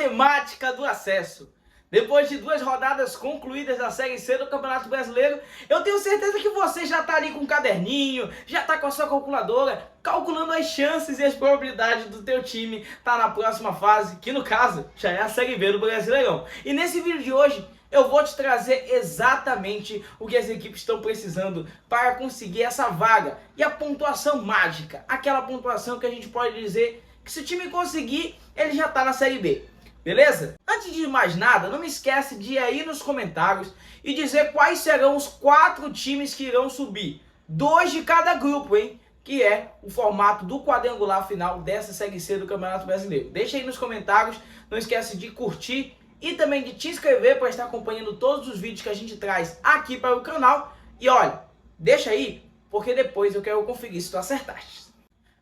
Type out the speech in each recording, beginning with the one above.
matemática do acesso. Depois de 2 rodadas concluídas da Série C do Campeonato Brasileiro, eu tenho certeza que você já está ali com um caderninho, já está com a sua calculadora, calculando as chances e as probabilidades do teu time estar na próxima fase, que no caso já é a Série B do Brasileirão. E nesse vídeo de hoje, eu vou te trazer exatamente o que as equipes estão precisando para conseguir essa vaga. E a pontuação mágica, aquela pontuação que a gente pode dizer que se o time conseguir, ele já está na Série B. Beleza? Antes de mais nada, não me esquece de ir aí nos comentários e dizer quais serão os 4 times que irão subir. 2 de cada grupo, hein? Que é o formato do quadrangular final dessa Série C do Campeonato Brasileiro. Deixa aí nos comentários, não esquece de curtir e também de te inscrever para estar acompanhando todos os vídeos que a gente traz aqui para o canal. E olha, deixa aí, porque depois eu quero conferir se tu acertaste.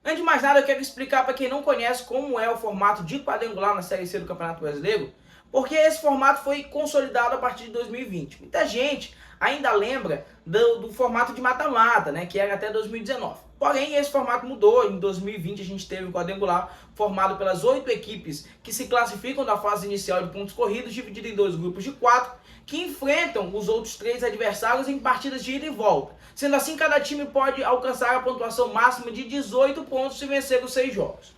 Antes de mais nada, eu quero explicar para quem não conhece como é o formato de quadrangular na Série C do Campeonato Brasileiro, porque esse formato foi consolidado a partir de 2020. Muita gente ainda lembra do formato de mata-mata, né, que era até 2019. Porém, esse formato mudou. Em 2020 a gente teve um quadrangular formado pelas 8 equipes que se classificam da fase inicial de pontos corridos, dividido em 2 grupos de 4, que enfrentam os outros 3 adversários em partidas de ida e volta. Sendo assim, cada time pode alcançar a pontuação máxima de 18 pontos se vencer os 6 jogos.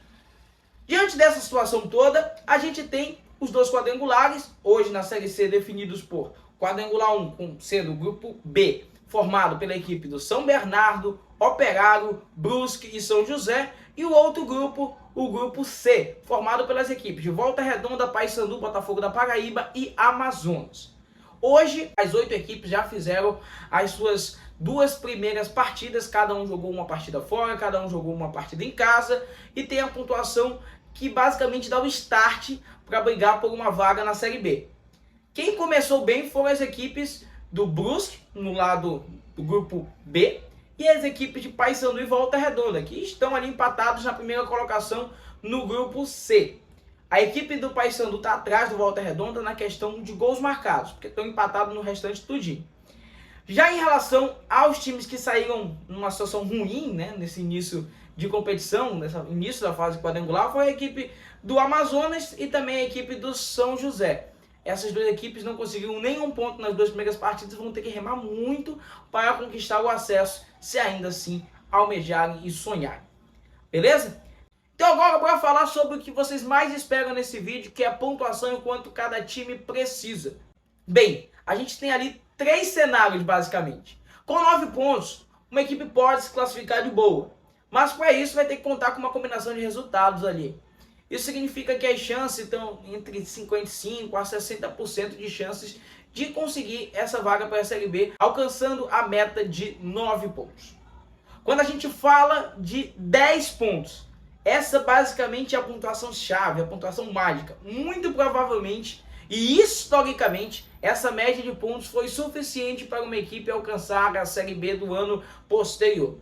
Diante dessa situação toda, a gente tem os 2 quadrangulares, hoje na Série C definidos por quadrangular 1, sendo o grupo B, formado pela equipe do São Bernardo, Operário, Brusque e São José, e o outro grupo, o grupo C, formado pelas equipes de Volta Redonda, Paysandu, Botafogo da Paraíba e Amazonas. Hoje, as 8 equipes já fizeram as suas 2 primeiras partidas, cada um jogou uma partida fora, cada um jogou uma partida em casa, e tem a pontuação que basicamente dá o start para brigar por uma vaga na Série B. Quem começou bem foram as equipes do Brusque, no lado do grupo B, e as equipes de Paysandu e Volta Redonda, que estão ali empatados na primeira colocação no grupo C. A equipe do Paysandu está atrás do Volta Redonda na questão de gols marcados, porque estão empatados no restante tudinho. Já em relação aos times que saíram numa situação ruim, né, nesse início de competição, nesse início da fase quadrangular, foi a equipe do Amazonas e também a equipe do São José. Essas 2 equipes não conseguiram nenhum ponto nas 2 primeiras partidas, vão ter que remar muito para conquistar o acesso, se ainda assim almejarem e sonharem. Beleza? Então agora bora falar sobre o que vocês mais esperam nesse vídeo, que é a pontuação e quanto cada time precisa. Bem, a gente tem ali 3 cenários basicamente. Com 9 pontos, uma equipe pode se classificar de boa, mas para isso vai ter que contar com uma combinação de resultados ali. Isso significa que as chances estão entre 55% a 60% de chances de conseguir essa vaga para a Série B, alcançando a meta de 9 pontos. Quando a gente fala de 10 pontos, essa basicamente é a pontuação chave, a pontuação mágica. Muito provavelmente e historicamente, essa média de pontos foi suficiente para uma equipe alcançar a Série B do ano posterior.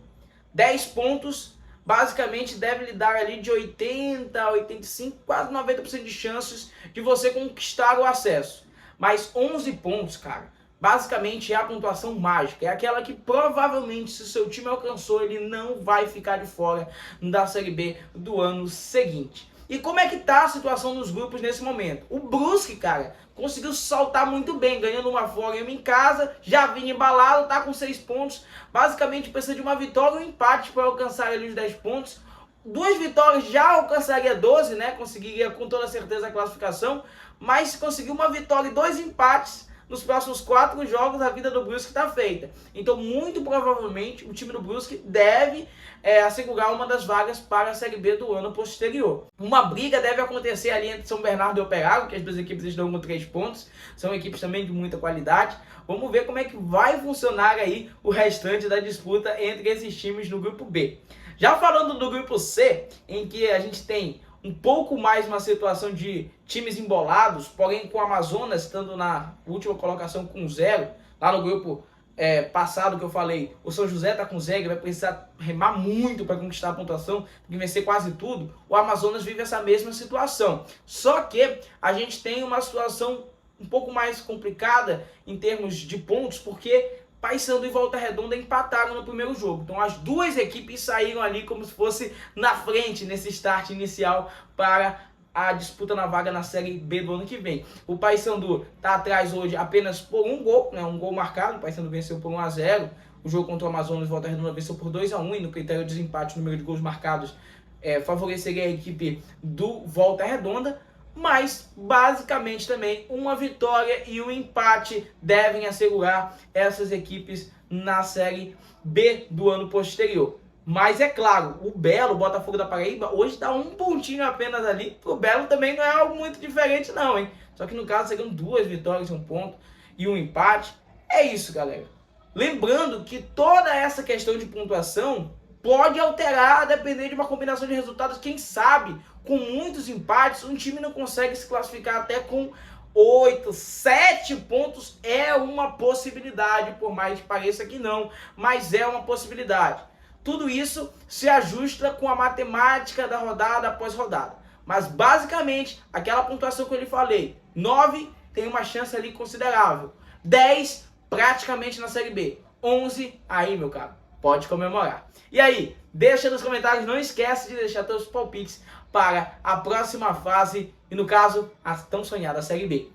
10 pontos basicamente deve lhe dar ali de 80 a 85, quase 90% de chances de você conquistar o acesso. Mas 11 pontos, cara, basicamente é a pontuação mágica. É aquela que provavelmente, se o seu time alcançou, ele não vai ficar de fora da Série B do ano seguinte. E como é que tá a situação nos grupos nesse momento? O Brusque, cara, conseguiu saltar muito bem, ganhando uma fora em casa, já vinha embalado, tá com 6 pontos. Basicamente precisa de uma vitória e um empate para alcançar ali os 10 pontos. 2 vitórias já alcançaria 12, né? Conseguiria com toda certeza a classificação. Mas se conseguir uma vitória e 2 empates nos próximos 4 jogos, a vida do Brusque está feita. Então, muito provavelmente, o time do Brusque deve assegurar uma das vagas para a Série B do ano posterior. Uma briga deve acontecer ali entre São Bernardo e Operário, que as 2 equipes estão com 3 pontos. São equipes também de muita qualidade. Vamos ver como é que vai funcionar aí o restante da disputa entre esses times no grupo B. Já falando do grupo C, em que a gente tem um pouco mais uma situação de times embolados, porém com o Amazonas estando na última colocação com 0, lá no grupo passado que eu falei, o São José está com 0, vai precisar remar muito para conquistar a pontuação, tem que vencer quase tudo. O Amazonas vive essa mesma situação, só que a gente tem uma situação um pouco mais complicada em termos de pontos, porque Paysandu e Volta Redonda empataram no primeiro jogo. Então as 2 equipes saíram ali como se fosse na frente nesse start inicial para a disputa na vaga na Série B do ano que vem. O Paysandu está atrás hoje apenas por um gol, né, um gol marcado. O Paysandu venceu por 1-0. O jogo contra o Amazonas, Volta Redonda venceu por 2-1, e no critério de desempate, o número de gols marcados favoreceria a equipe do Volta Redonda. Mas, basicamente, também uma vitória e um empate devem assegurar essas equipes na Série B do ano posterior. Mas é claro, o Belo, o Botafogo da Paraíba, hoje dá um pontinho apenas ali. O Belo também não é algo muito diferente não, hein? Só que no caso seriam 2 vitórias, 1 ponto e um empate. É isso, galera. Lembrando que toda essa questão de pontuação pode alterar, dependendo de uma combinação de resultados. Quem sabe, com muitos empates, um time não consegue se classificar até com 8, 7 pontos. É uma possibilidade, por mais que pareça que não, mas é uma possibilidade. Tudo isso se ajusta com a matemática da rodada após rodada. Mas basicamente, aquela pontuação que eu lhe falei, 9 tem uma chance ali considerável, 10 praticamente na Série B, 11 aí, meu caro, pode comemorar. E aí, deixa nos comentários, não esquece de deixar seus palpites para a próxima fase e, no caso, a tão sonhada Série B.